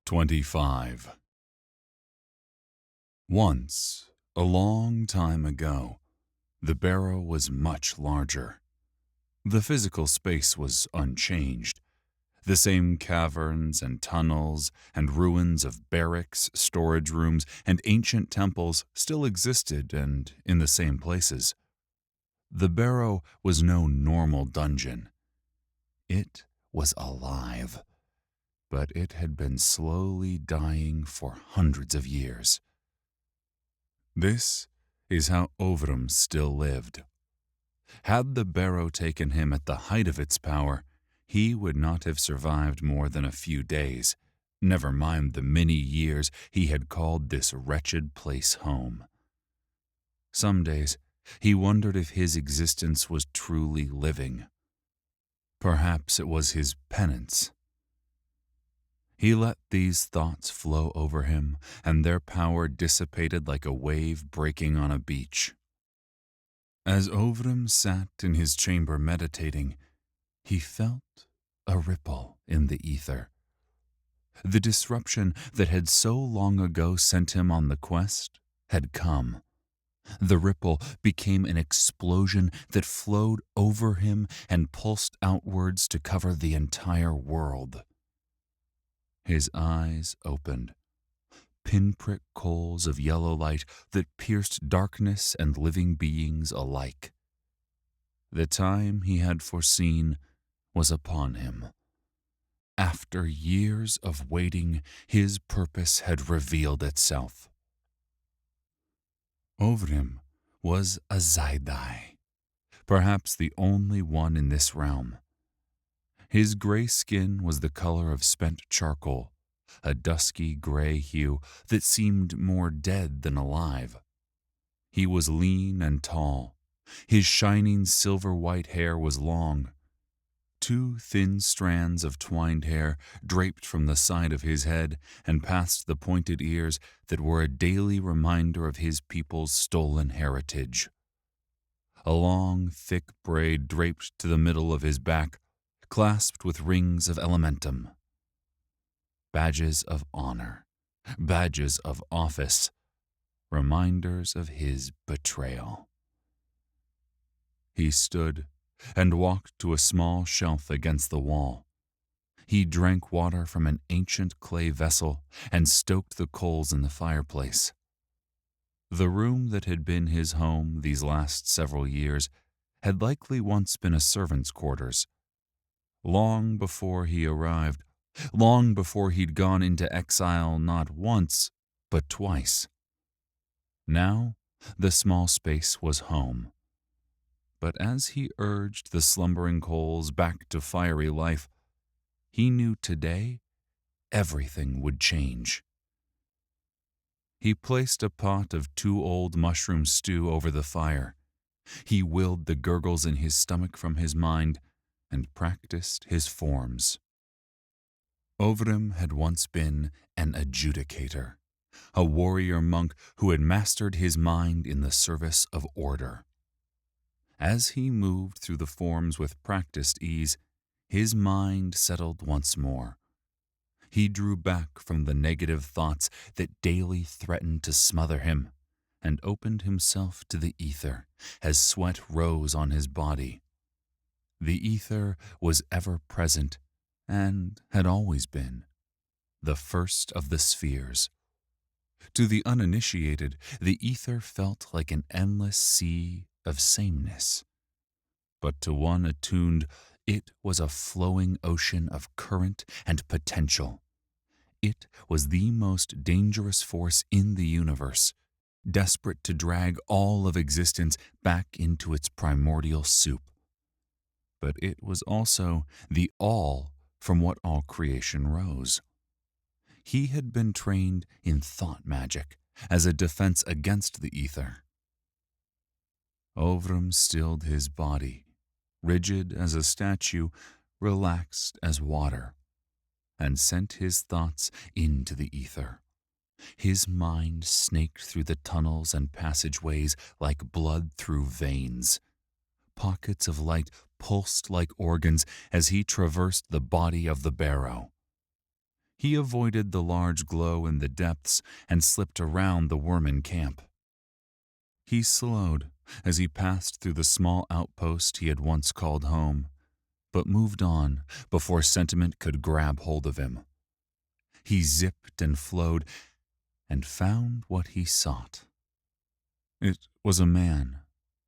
25. Once, a long time ago, the Barrow was much larger. The physical space was unchanged. The same caverns and tunnels and ruins of barracks, storage rooms, and ancient temples still existed and in the same places. The Barrow was no normal dungeon. It was alive, but it had been slowly dying for hundreds of years. This is how Ovrum still lived. Had the Barrow taken him at the height of its power, he would not have survived more than a few days, never mind the many years he had called this wretched place home. Some days, he wondered if his existence was truly living. Perhaps it was his penance. He let these thoughts flow over him, and their power dissipated like a wave breaking on a beach. As Ovrum sat in his chamber meditating, he felt a ripple in the ether. The disruption that had so long ago sent him on the quest had come. The ripple became an explosion that flowed over him and pulsed outwards to cover the entire world. His eyes opened, pinprick coals of yellow light that pierced darkness and living beings alike. The time he had foreseen was upon him. After years of waiting, his purpose had revealed itself. Ovrum was a Zaidai, perhaps the only one in this realm. His gray skin was the color of spent charcoal, a dusky gray hue that seemed more dead than alive. He was lean and tall. His shining silver-white hair was long. 2 thin strands of twined hair draped from the side of his head and past the pointed ears that were a daily reminder of his people's stolen heritage. A long, thick braid draped to the middle of his back, clasped with rings of elementum. Badges of honor, badges of office, reminders of his betrayal. He stood and walked to a small shelf against the wall. He drank water from an ancient clay vessel and stoked the coals in the fireplace. The room that had been his home these last several years had likely once been a servant's quarters. Long before he arrived, long before he'd gone into exile not once, but twice. Now, the small space was home. But as he urged the slumbering coals back to fiery life, he knew today everything would change. He placed a pot of 2 old mushroom stew over the fire. He willed the gurgles in his stomach from his mind and practiced his forms. Ovrum had once been an adjudicator, a warrior monk who had mastered his mind in the service of order. As he moved through the forms with practiced ease, his mind settled once more. He drew back from the negative thoughts that daily threatened to smother him and opened himself to the ether as sweat rose on his body. The ether was ever present and had always been, the first of the spheres. To the uninitiated, the ether felt like an endless sea of sameness. But to one attuned, it was a flowing ocean of current and potential. It was the most dangerous force in the universe, desperate to drag all of existence back into its primordial soup. But it was also the all from what all creation rose. He had been trained in thought magic as a defense against the ether. Ovrum stilled his body, rigid as a statue, relaxed as water, and sent his thoughts into the ether. His mind snaked through the tunnels and passageways like blood through veins. Pockets of light pulsed like organs as he traversed the body of the Barrow. He avoided the large glow in the depths and slipped around the Wormen camp. He slowed as he passed through the small outpost he had once called home, but moved on before sentiment could grab hold of him. He zipped and flowed and found what he sought. It was a man,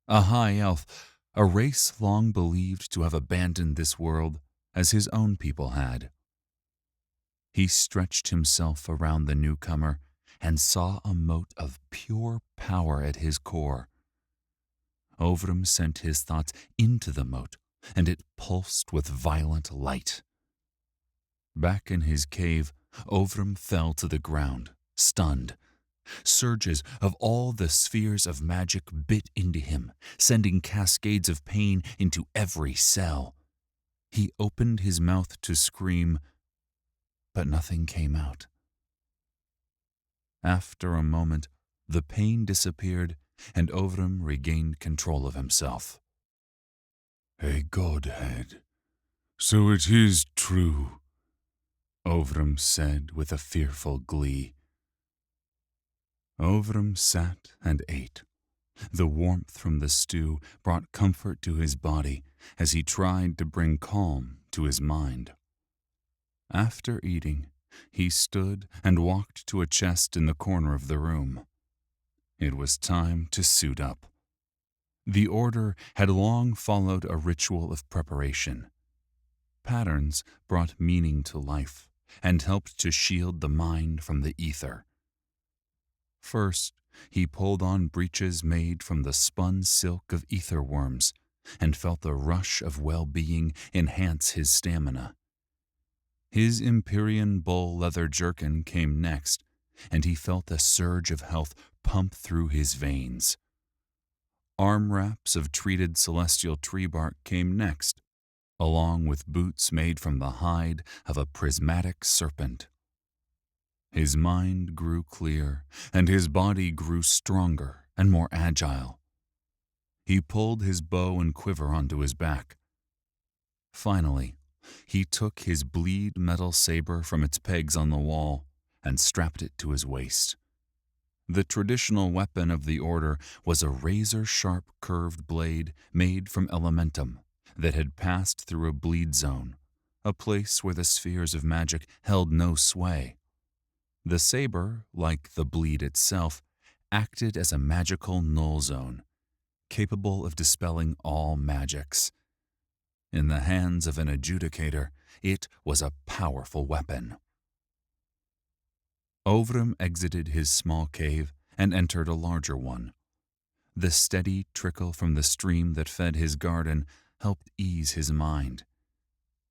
a high elf, a race long believed to have abandoned this world as his own people had. He stretched himself around the newcomer and saw a mote of pure power at his core. Ovrum sent his thoughts into the mote, and it pulsed with violent light. Back in his cave, Ovrum fell to the ground, stunned. Surges of all the spheres of magic bit into him, sending cascades of pain into every cell. He opened his mouth to scream, but nothing came out. After a moment, the pain disappeared, and Ovrum regained control of himself. A Godhead. So it is true, Ovrum said with a fearful glee. Ovrum sat and ate. The warmth from the stew brought comfort to his body as he tried to bring calm to his mind. After eating, he stood and walked to a chest in the corner of the room. It was time to suit up. The order had long followed a ritual of preparation. Patterns brought meaning to life and helped to shield the mind from the ether. First, he pulled on breeches made from the spun silk of ether worms and felt the rush of well-being enhance his stamina. His Empyrean bull leather jerkin came next, and he felt a surge of health pump through his veins. Arm wraps of treated celestial tree bark came next, along with boots made from the hide of a prismatic serpent. His mind grew clear, and his body grew stronger and more agile. He pulled his bow and quiver onto his back. Finally, he took his bleed metal saber from its pegs on the wall and strapped it to his waist. The traditional weapon of the order was a razor-sharp curved blade made from elementum that had passed through a bleed zone, a place where the spheres of magic held no sway. The saber, like the bleed itself, acted as a magical null zone, capable of dispelling all magics. In the hands of an adjudicator, it was a powerful weapon. Ovrum exited his small cave and entered a larger one. The steady trickle from the stream that fed his garden helped ease his mind.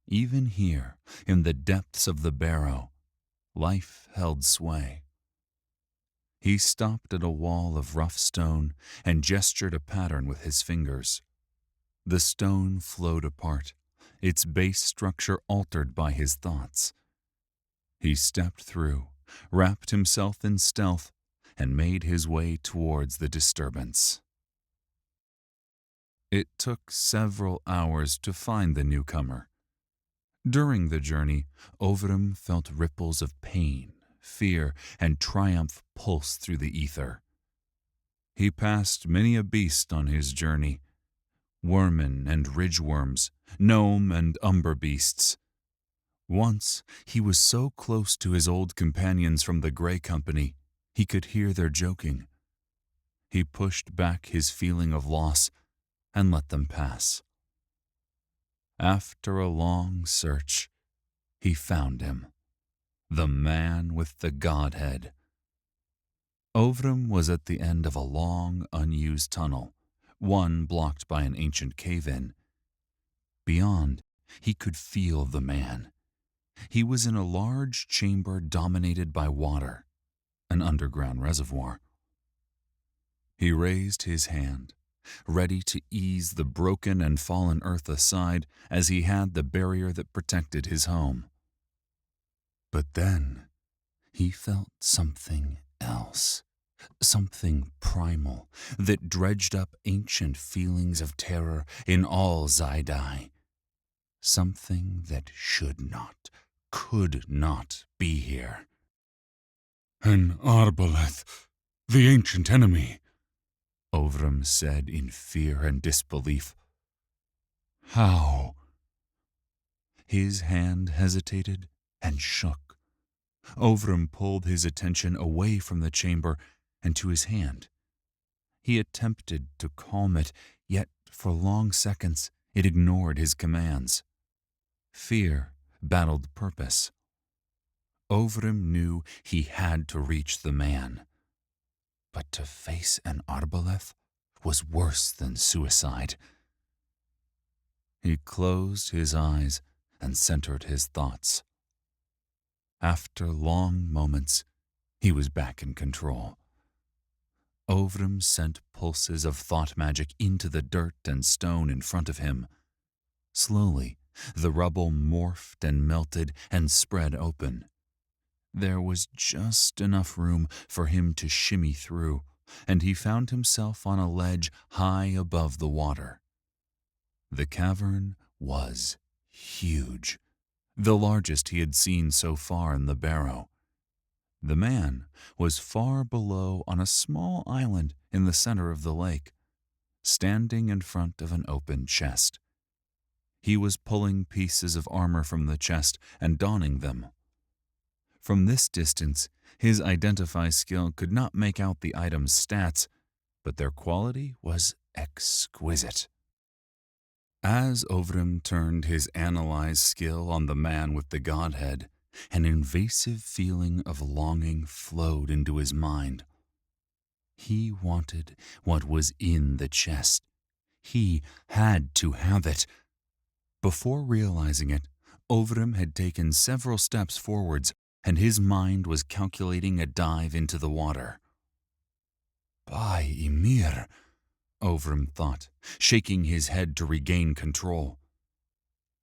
Even here, in the depths of the Barrow, life held sway. He stopped at a wall of rough stone and gestured a pattern with his fingers. The stone flowed apart, its base structure altered by his thoughts. He stepped through, wrapped himself in stealth, and made his way towards the disturbance. It took several hours to find the newcomer. During the journey, Ovrum felt ripples of pain, fear, and triumph pulse through the ether. He passed many a beast on his journey, wormen and ridgeworms, gnome and umber beasts. Once he was so close to his old companions from the Grey Company, he could hear their joking. He pushed back his feeling of loss and let them pass. After a long search, he found him, the man with the Godhead. Ovrum was at the end of a long, unused tunnel, one blocked by an ancient cave-in. Beyond, he could feel the man. He was in a large chamber dominated by water, an underground reservoir. He raised his hand, ready to ease the broken and fallen earth aside as he had the barrier that protected his home. But then he felt something else, something primal that dredged up ancient feelings of terror in all Zaidai. Something that should not, could not be here. An arbaleth, the ancient enemy, Ovrum said in fear and disbelief. How? His hand hesitated and shook. Ovrum pulled his attention away from the chamber and to his hand. He attempted to calm it, yet for long seconds it ignored his commands. Fear battled purpose. Ovrum knew he had to reach the man. But to face an arbaleth was worse than suicide. He closed his eyes and centered his thoughts. After long moments, he was back in control. Ovrum sent pulses of thought magic into the dirt and stone in front of him. Slowly, the rubble morphed and melted and spread open. There was just enough room for him to shimmy through, and he found himself on a ledge high above the water. The cavern was huge, the largest he had seen so far in the Barrow. The man was far below on a small island in the center of the lake, standing in front of an open chest. He was pulling pieces of armor from the chest and donning them. From this distance, his identify skill could not make out the item's stats, but their quality was exquisite. As Ovrum turned his analyze skill on the man with the Godhead, an invasive feeling of longing flowed into his mind. He wanted what was in the chest. He had to have it. Before realizing it, Ovrum had taken several steps forwards, and his mind was calculating a dive into the water. By Ymir, Ovrum thought, shaking his head to regain control.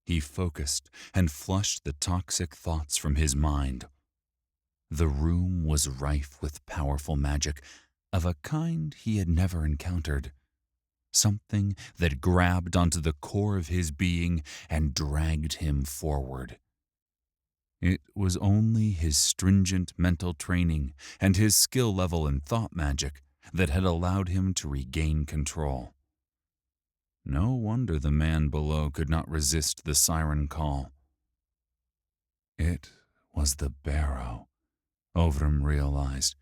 He focused and flushed the toxic thoughts from his mind. The room was rife with powerful magic of a kind he had never encountered, something that grabbed onto the core of his being and dragged him forward. It was only his stringent mental training and his skill level in thought magic that had allowed him to regain control. No wonder the man below could not resist the siren call. It was the Barrow, Ovrum realized.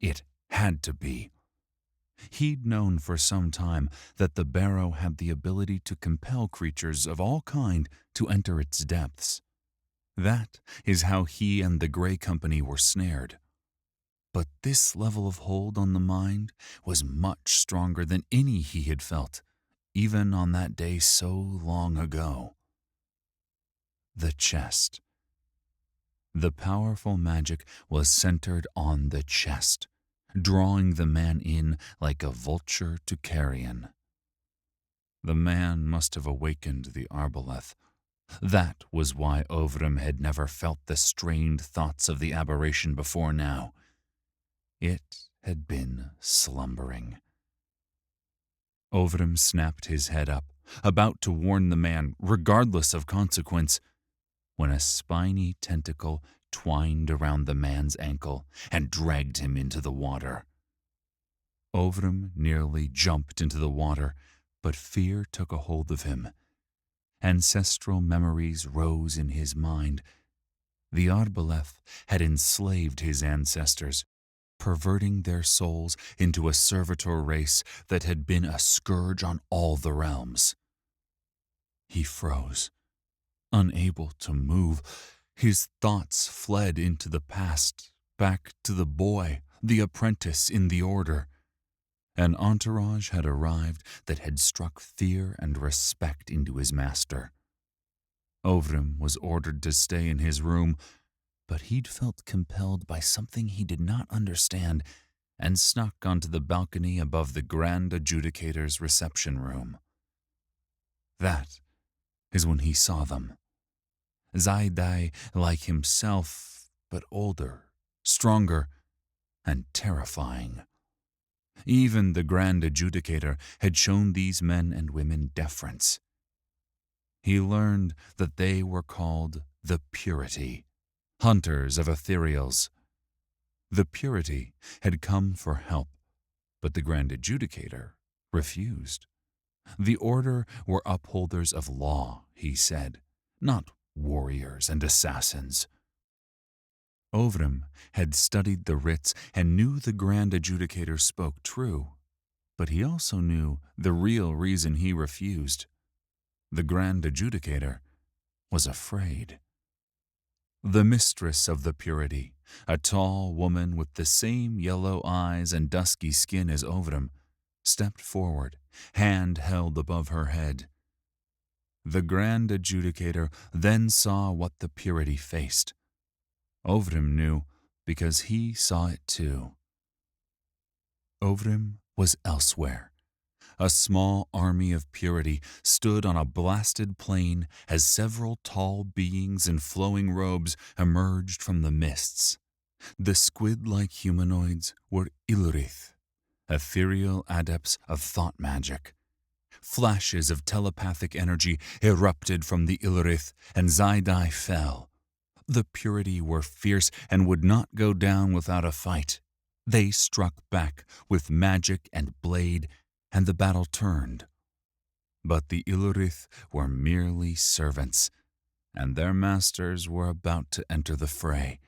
It had to be. He'd known for some time that the Barrow had the ability to compel creatures of all kind to enter its depths. That is how he and the Grey Company were snared. But this level of hold on the mind was much stronger than any he had felt, even on that day so long ago. The chest. The powerful magic was centered on the chest, drawing the man in like a vulture to carrion. The man must have awakened the arbaleth. That was why Ovrum had never felt the strained thoughts of the aberration before now. It had been slumbering. Ovrum snapped his head up, about to warn the man, regardless of consequence, when a spiny tentacle twined around the man's ankle and dragged him into the water. Ovrum nearly jumped into the water, but fear took a hold of him. Ancestral memories rose in his mind. The arbaleth had enslaved his ancestors, perverting their souls into a servitor race that had been a scourge on all the realms. He froze, unable to move. His thoughts fled into the past, back to the boy, the apprentice in the order. An entourage had arrived that had struck fear and respect into his master. Ovrum was ordered to stay in his room, but he'd felt compelled by something he did not understand and snuck onto the balcony above the Grand Adjudicator's reception room. That is when he saw them. Zaidai like himself, but older, stronger, and terrifying. Even the Grand Adjudicator had shown these men and women deference. He learned that they were called the Purity, hunters of ethereals. The Purity had come for help, but the Grand Adjudicator refused. The Order were upholders of law, he said, not warriors and assassins. Ovrim had studied the writs and knew the Grand Adjudicator spoke true, but he also knew the real reason he refused. The Grand Adjudicator was afraid. The mistress of the Purity, a tall woman with the same yellow eyes and dusky skin as Ovrim, stepped forward, hand held above her head. The Grand Adjudicator then saw what the Purity faced. Ovrim knew because he saw it too. Ovrim was elsewhere. A small army of Purity stood on a blasted plain as several tall beings in flowing robes emerged from the mists. The squid-like humanoids were Ilurith, ethereal adepts of thought magic. Flashes of telepathic energy erupted from the Ilurith, and Zaidai fell. The Purity were fierce and would not go down without a fight. They struck back with magic and blade, and the battle turned. But the Ilurith were merely servants, and their masters were about to enter the fray.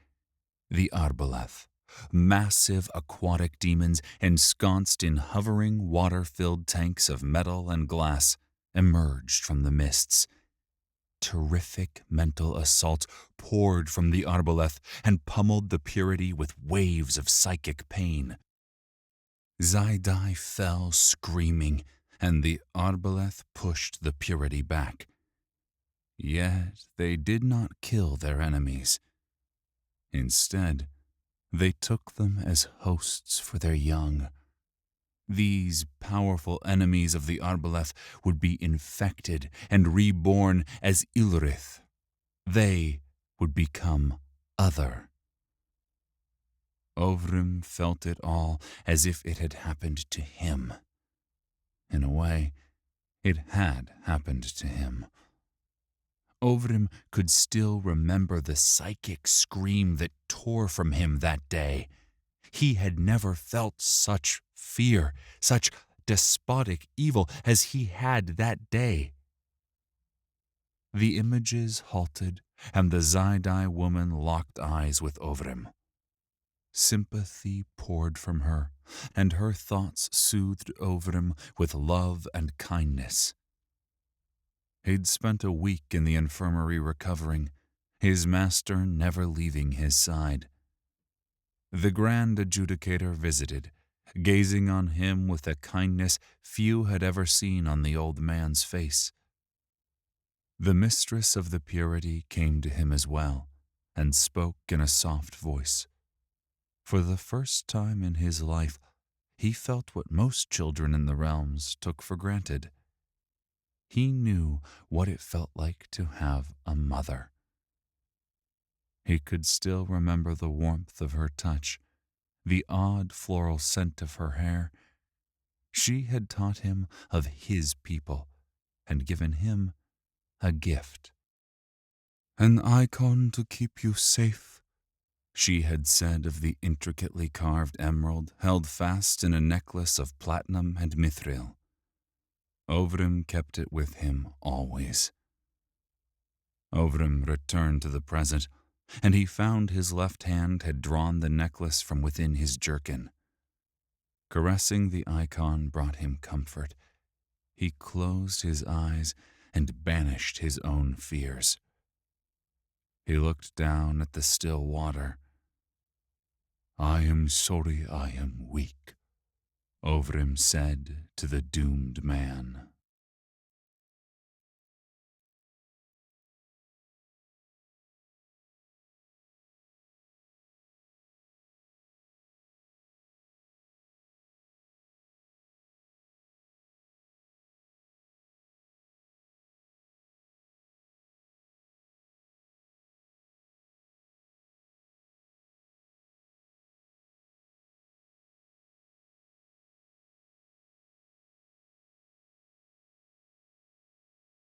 The Arbaleth, massive aquatic demons ensconced in hovering water-filled tanks of metal and glass, emerged from the mists. Terrific mental assault poured from the Arbaleth and pummeled the Purity with waves of psychic pain. Zaidai fell screaming, and the Arbaleth pushed the Purity back. Yet they did not kill their enemies. Instead, they took them as hosts for their young. These powerful enemies of the Arbaleth would be infected and reborn as Ilurith. They would become other. Ovrim felt it all as if it had happened to him. In a way, it had happened to him. Ovrim could still remember the psychic scream that tore from him that day. He had never felt such fear, such despotic evil as he had that day. The images halted, and the Zaidai woman locked eyes with Ovrim. Sympathy poured from her, and her thoughts soothed Ovrim with love and kindness. He'd spent a week in the infirmary recovering, his master never leaving his side. The Grand Adjudicator visited, gazing on him with a kindness few had ever seen on the old man's face. The mistress of the Purity came to him as well, and spoke in a soft voice. For the first time in his life, he felt what most children in the realms took for granted. He knew what it felt like to have a mother. He could still remember the warmth of her touch, the odd floral scent of her hair. She had taught him of his people and given him a gift. "An icon to keep you safe," she had said of the intricately carved emerald held fast in a necklace of platinum and mithril. Ovrim kept it with him always. Ovrim returned to the present, and he found his left hand had drawn the necklace from within his jerkin. Caressing the icon brought him comfort. He closed his eyes and banished his own fears. He looked down at the still water. "I am sorry I am weak," Ovrim said to the doomed man.